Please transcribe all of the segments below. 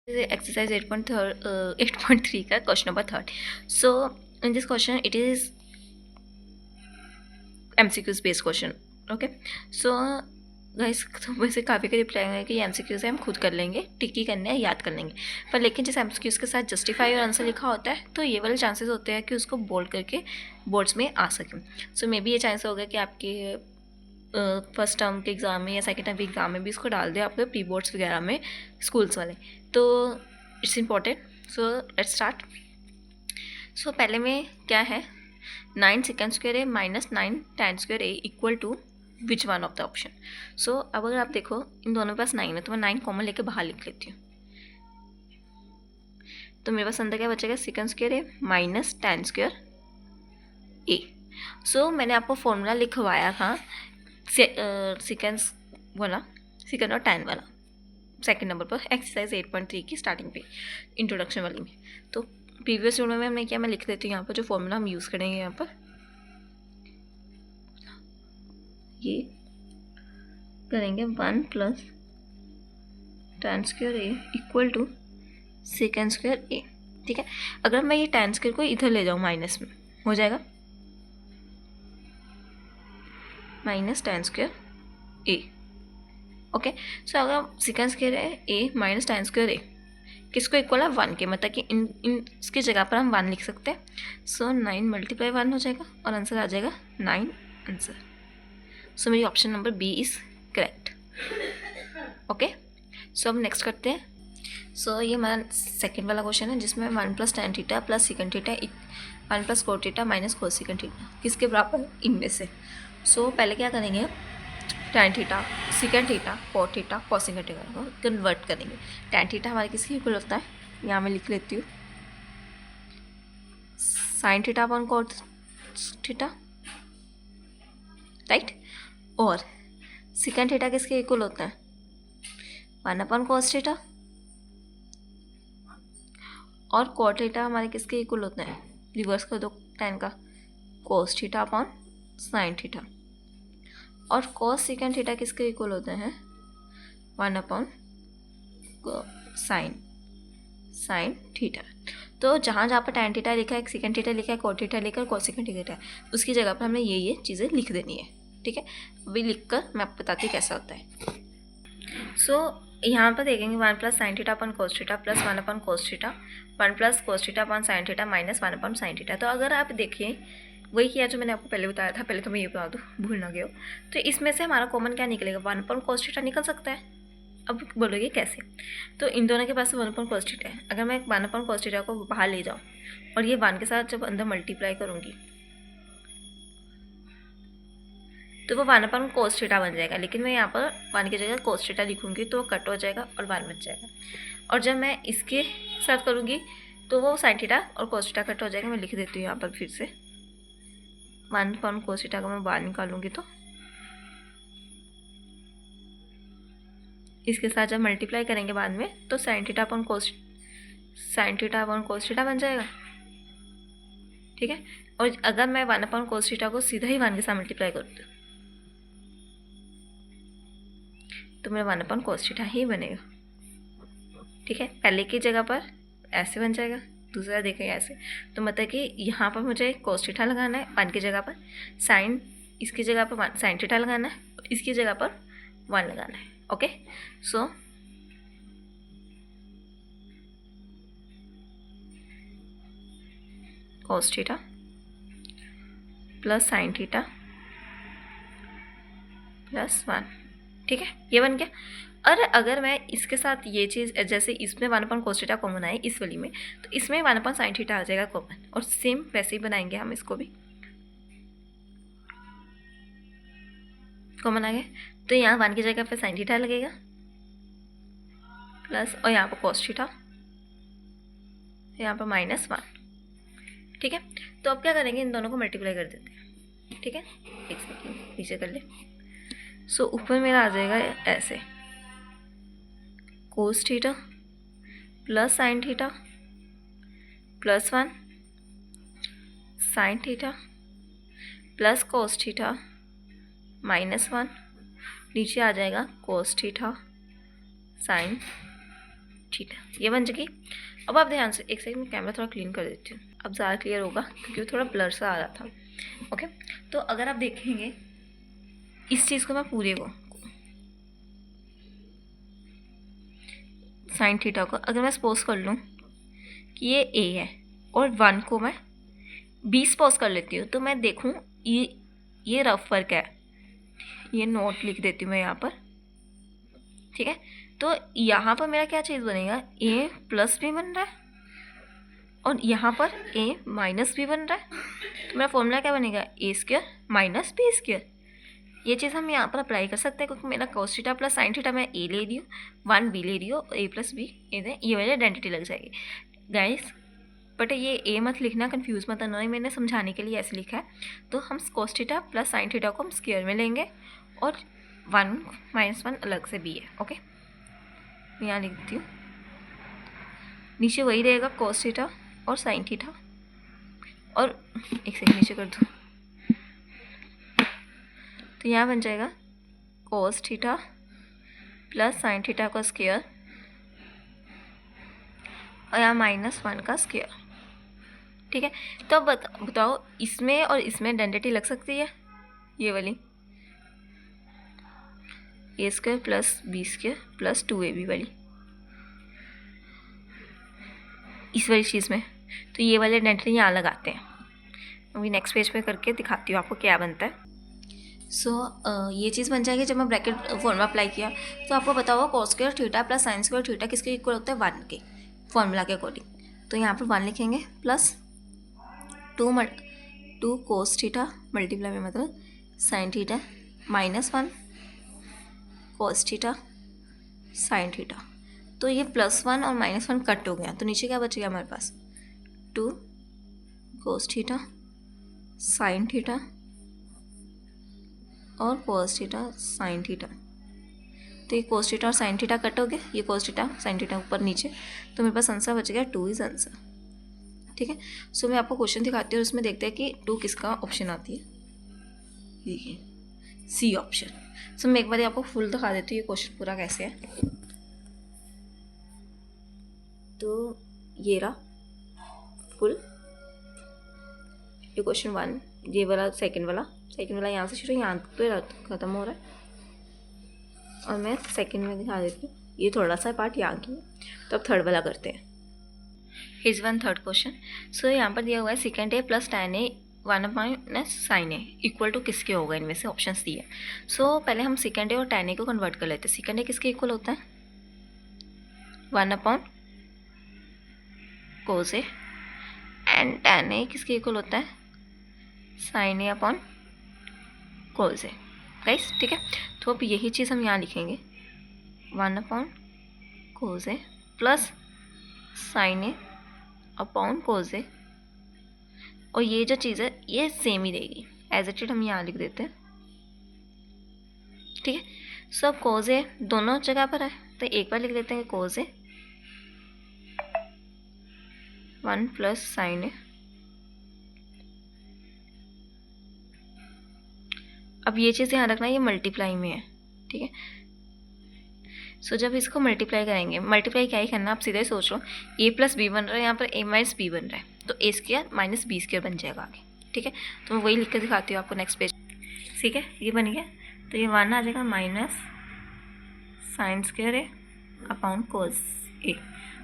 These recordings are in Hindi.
exercise 8.3 का question number 3rd. So in this question it is MCQs based question. Okay, so guys तो वैसे काफ़ी का रिप्लाई आएगा कि MCQs है हम खुद कर लेंगे, टिक ही करने हैं, याद कर लेंगे, पर लेकिन जैसे MCQs के साथ जस्टिफाई और आंसर लिखा होता है तो ये वाले चांसेस होते हैं कि उसको बोल्ड करके बोर्ड्स में आ सके. सो मे बी ये चांस होगा कि आपके फर्स्ट टर्म के एग्ज़ाम में या सेकेंड टर्म के एग्ज़ाम में भी इसको डाल दे आपके प्री बोर्ड्स वगैरह में स्कूल्स वाले. तो it's important. So let's start. So पहले में क्या है, 9 second square A minus 9 tan square A equal to which one of the option. So अब अगर आप देखो इन दोनों के पास 9 है तो मैं 9 कॉमन लेके बाहर लिख लेती हूँ. तो मेरे पास अंदर क्या बचेगा, second square A minus tan square ए. सो मैंने आपको फॉर्मूला लिखवाया था सेकेंड्स वाला, सेकेंड और tan वाला सेकेंड नंबर पर एक्सरसाइज 8.3 की स्टार्टिंग पे इंट्रोडक्शन वाली में. तो प्रीवियस वीडियो में हमने क्या, मैं लिख देती हूँ यहाँ पर जो फॉर्मूला हम यूज़ करेंगे. यहाँ पर ये करेंगे 1 plus tan square A equal to second square A. ठीक है, अगर मैं ये tan स्क्वायर को इधर ले जाऊँ माइनस में, हो जाएगा माइनस tan स्क्वायर ए. ओके, सो अगर सेकेंड स्क्वायर है ए माइनस tan स्क्वायर ए किसको इक्वल है, 1 के, मतलब कि इन इसकी जगह पर हम 1 लिख सकते हैं. सो 9 मल्टीप्लाई 1 हो जाएगा और आंसर आ जाएगा 9 आंसर. सो मेरी option number B is correct. Okay, so अब नेक्स्ट करते हैं. सो ये हमारा सेकेंड वाला क्वेश्चन है जिसमें 1 plus tan theta plus second theta 1 plus cot theta minus cos second theta किसके बराबर इनमें से. सो पहले क्या करेंगे, tan theta second theta cot theta cos second theta को कन्वर्ट करेंगे. tan थीटा हमारे किसके इक्वल होता है, यहाँ मैं लिख लेती हूँ sin theta upon cot theta, right. और सेकेंड थीटा किसके इक्वल होता है, 1 अपॉन cos थीटा. और cot थीटा हमारे किसके इक्वल होता है, रिवर्स कर दो tan का, cos theta upon sin theta. और cos सेकेंड थीटा किसके इक्वल होते हैं, 1 अपॉन साइन थीटा. तो जहाँ जहाँ पर tan थीटा लिखा है, सेकेंड थीटा लिखा है, cot थीटा लिखा है, cos सेकेंड थीटा है, उसकी जगह पर हमने ये चीज़ें लिख देनी है. ठीक है, अभी लिख कर मैं आपको बताती हूँ कैसा होता है. सो यहाँ पर देखेंगे 1 plus sine theta upon cos theta plus 1 upon cos theta, 1 plus cos theta upon sine theta minus 1 upon sine theta. तो अगर आप देखिए वही किया जो मैंने आपको पहले बताया था, पहले तो मैं ये बता दूँ भूल ना गया हो. तो इसमें से हमारा कॉमन क्या निकलेगा, 1 अपन cos थीटा निकल सकता है. अब बोलोगे कैसे, तो इन दोनों के पास 1 अपन cos थीटा है. अगर मैं 1 अपन cos थीटा को बाहर ले जाऊँ और ये 1 के साथ जब अंदर मल्टीप्लाई करूँगी तो वो 1 अपन cos थीटा बन जाएगा. लेकिन मैं यहाँ पर 1 की जगह cos थीटा लिखूँगी तो वो कट हो जाएगा और 1 बच जाएगा. और जब मैं इसके साथ करूँगी तो वो साइन थीटा और cos थीटा कट हो जाएगा. मैं लिख देती हूँ यहाँ पर फिर से 1 अपन cos थीटा को मैं बाहर निकालूँगी तो इसके साथ जब मल्टीप्लाई करेंगे बाद में तो sign theta upon cos theta बन जाएगा. ठीक है, और अगर मैं 1 अपन cos थीटा को सीधा ही 1 के साथ मल्टीप्लाई कर दूँ तो मेरा 1 अपन cos थीटा ही बनेगा. ठीक है, पहले की जगह पर ऐसे बन जाएगा, दूसरा देखेंगे ऐसे. तो मतलब कि यहाँ पर मुझे cos थीटा लगाना है 1 की जगह पर, साइन इसकी जगह पर साइन थीटा लगाना है, इसकी जगह पर 1 लगाना है. ओके, सो cos theta plus sine theta plus 1. ठीक है, ये बन गया. और अगर मैं इसके साथ ये चीज़ जैसे इसमें 1 अपन cos थीटा कॉमन आए इस वाली में, तो इसमें 1 अपन साइन थीटा आ जाएगा कॉमन. और सेम वैसे ही बनाएंगे हम इसको भी, कॉमन आ गया. तो यहाँ 1 की जगह पे साइन थीटा लगेगा प्लस, और यहाँ पर cos थीटा, यहाँ पर माइनस 1. ठीक है, तो अब क्या करेंगे, इन दोनों को मल्टीप्लाई कर देते हैं. ठीक है, एक सेकेंड पीछे कर ले. सो ऊपर मेरा आ जाएगा ऐसे cos theta plus sine theta plus 1 sine theta plus cos theta minus 1. नीचे आ जाएगा cos थीटा साइन ठीक है, ये बन चुकी। अब आप ध्यान से एक सेकंड, कैमरा थोड़ा क्लीन कर देती हूँ, अब ज़्यादा क्लियर होगा क्योंकि वो थोड़ा ब्लर सा आ रहा था। ओके, तो अगर आप देखेंगे इस चीज़ को, मैं पूरे को साइन थीटा को अगर मैं सपोज कर लूँ कि ये ए है और 1 को मैं 20 सपोज कर लेती हूँ, तो मैं देखूँ ये रफ वर्क है, ये नोट लिख देती हूँ मैं यहाँ पर। ठीक है, तो यहाँ पर मेरा क्या चीज़ बनेगा, ए प्लस भी बन रहा है और यहाँ पर ए माइनस भी बन रहा है। तो मेरा फॉर्मूला क्या बनेगा, ए स्क्वायर माइनस बी स्क्वायर। ये चीज़ हम यहाँ पर अप्लाई कर सकते हैं क्योंकि मेरा cos theta plus sine theta मैं ए ले रही हूँ, 1 बी ले रही हूँ, ए प्लस बी ये वाली आइडेंटिटी लग जाएगी गाइस। बट ये ए मत लिखना, कंफ्यूज मत होना, मैंने समझाने के लिए ऐसे लिखा है। तो हम cos theta plus sine theta को हम स्क्वायर में लेंगे और 1 - 1 अलग से बी है। ओके, मैं यहाँ लिख देती हूँ, नीचे वही रहेगा cos थीटा और साइन थीटा, और एक सेकंड नीचे कर दूँ, तो यहाँ बन जाएगा cos theta plus sine theta का स्क्वायर और यहाँ -1 का स्क्वायर। ठीक है, तो अब बताओ इसमें और इसमें आइडेंटिटी लग सकती है, ये वाली A square plus B square plus 2ab वाली, इस वाली चीज़ में। तो ये वाले आइडेंटिटी यहाँ लगाते हैं। अभी नेक्स्ट पेज पे करके दिखाती हूँ आपको क्या बनता है। ये चीज़ बन जाएगी जब मैं ब्रैकेट फॉर्मूला अप्लाई किया। तो आपको पता होगा cos square theta plus sine square theta किसके इक्वल होता है, 1 के, फॉर्मूला के अकॉर्डिंग। तो यहाँ पर 1 लिखेंगे प्लस 2 cos थीटा मल्टीप्लाई में मतलब sine theta -1 cos theta sine theta. तो ये +1 और -1 कट हो गया, तो नीचे क्या बच गया हमारे पास, 2 cos थीटा साइन थीटा और cos थीटा साइन थीटा। तो ये cos थीटा और साइन थीटा कट हो गए, ये cos थीटा साइन थीटा ऊपर नीचे, तो मेरे पास आंसर बच गया 2 इज आंसर। ठीक है, सो मैं आपको क्वेश्चन दिखाती हूँ और उसमें देखते हैं कि 2 किसका ऑप्शन आती है। देखिए सी ऑप्शन। सो मैं एक बार आपको फुल दिखा देती हूँ ये क्वेश्चन पूरा कैसे है। तो ये रहा फुल, ये क्वेश्चन 1, ये वाला सेकंड वाला यहाँ से शुरू यहाँ पे ख़त्म हो रहा है, और मैं सेकंड में दिखा देती हूँ, ये थोड़ा सा पार्ट यहाँ की। तो अब थर्ड वाला करते हैं। His one third question. So यहाँ पर दिया हुआ है second A plus tan A 1 - sin A equal to किसके होगा, इनमें से ऑप्शंस दिए। सो पहले हम सेकेंड ए और tan ए को कन्वर्ट कर लेते हैं। सेकेंड ए किसके इक्वल होता है, 1 cos ए, एंड tan ए किसके इक्वल होता है, sin ए cos ए। गाइस ठीक है, तो अब यही चीज़ हम यहाँ लिखेंगे, 1 cos ए प्लस sin ए cos ए, और ये जो चीज़ है ये सेम ही रहेगी, एज इट इज हम यहाँ लिख देते हैं। ठीक है, सब cos ए दोनों जगह पर है, तो एक बार लिख लेते हैं cos ए 1 प्लस sin ए। अब ये चीज़ यहाँ रखना, ये मल्टीप्लाई में है। ठीक है, सो जब इसको मल्टीप्लाई करेंगे, मल्टीप्लाई क्या ही करना, आप सीधा ही सोच लो, ए प्लस बी बन रहा है, यहाँ पर ए माइनस बी बन रहा है, तो ए स्क्वायर माइनस बी स्क्वायर बन जाएगा आगे। ठीक है, तो मैं वही लिख कर दिखाती हूँ आपको नेक्स्ट पेज। ठीक है, ये बन गया, तो ये 1 आ जाएगा माइनस साइन स्क्वायर ए अपॉन कोस ए।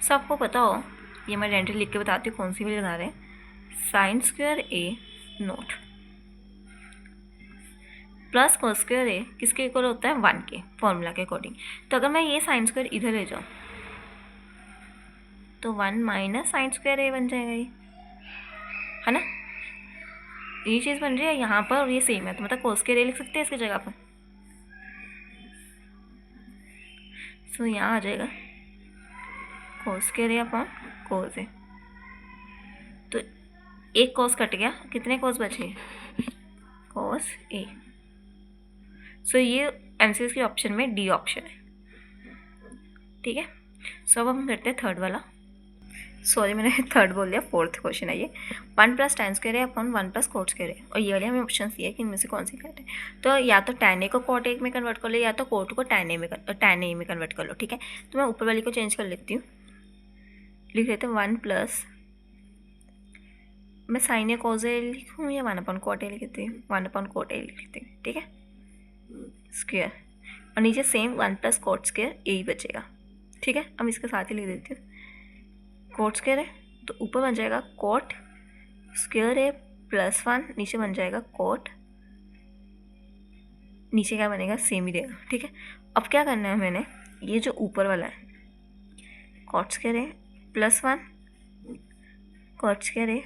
सब आपको पता हो, ये मैं आइडेंटिटी लिख के बताती हूँ कौन सी भी लगा रहे हैं, साइन स्क्वायर ए नोट प्लस cos स्क्वायर ए किसके इक्वल होता है, 1 के, फॉर्मूला के अकॉर्डिंग। तो अगर मैं ये साइन स्क्वायर इधर ले जाऊँ तो 1 माइनस साइन स्क्वायर ए बन जाएगा, ये है ना, ये चीज़ बन रही है यहाँ पर, और ये सेम है, तो मतलब cos स्क्वायर ए लिख सकते हैं इसकी जगह पर। सो यहाँ आ जाएगा cos स्क्वायर ए अपॉन cos ए, तो एक cos कट गया, कितने cos बचे, cos ए। सो ये एमसीक्यू के ऑप्शन में डी ऑप्शन है। ठीक है, सो अब हम करते हैं थर्ड वाला। सॉरी मैंने थर्ड बोल दिया, फोर्थ क्वेश्चन है ये। 1 प्लस tan स्क्वायर ए अपॉन 1 प्लस कोट स्क्वायर ए, और ये वाले हमें ऑप्शन दिए है कि इनमें से कौन सी करेक्ट है। तो या तो tan ए को कोट ए में कन्वर्ट कर लो, या तो कोट को tan ए में कन्वर्ट कर लो, ठीक है। तो मैं ऊपर वाली को चेंज कर लेती हूँ, लिख लेते हैं 1 प्लस, मैं साइन ए कॉज ए लिखूँ या 1 अपॉन कोट ए लिख लेती हूँ, 1 अपॉन कोट ए लिख लेती हूँ, ठीक है, स्क्वायर, और नीचे सेम 1 प्लस कोट स्क्वायर ए ही बचेगा, ठीक है। अब इसके साथ ही लिख देती हूँ, कोट स्क्वायर है तो ऊपर बन जाएगा कोट स्क्वायर ए प्लस 1, नीचे बन जाएगा कोट, नीचे क्या बनेगा, सेम ही देगा, ठीक है। अब क्या करना है मैंने, ये जो ऊपर वाला है cot square A plus 1 cot square A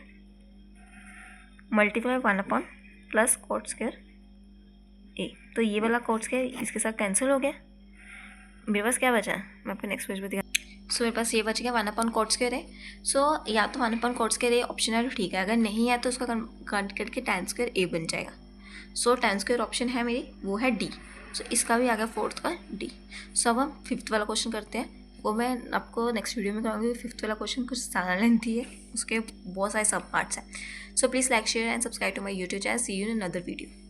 multiply 1 upon plus cot square A, तो ये वाला कोट स्क्वायर इसके साथ कैंसिल हो गया। मेरे पास क्या बचा, मैं आपको नेक्स्ट पेज पर दिखा। सो मेरे पास ये बच गया 1 अपॉन कोट स्क्वायर है। सो या तो 1 upon coat square A option है तो ठीक है, अगर नहीं है तो उसका कट करके tan स्क्वायर ए बन जाएगा। सो tan स्क्वायर ऑप्शन है मेरी, वो है डी। सो इसका भी आ गया फोर्थ का डी। सो अब हम फिफ्थ वाला क्वेश्चन करते हैं, वो मैं आपको नेक्स्ट वीडियो में कराऊंगी। फिफ्थ वाला क्वेश्चन कुछ ज़्यादा लेंथी है, उसके बहुत सारे सब पार्ट्स हैं। So please like share and subscribe to my YouTube channel. See you in another video.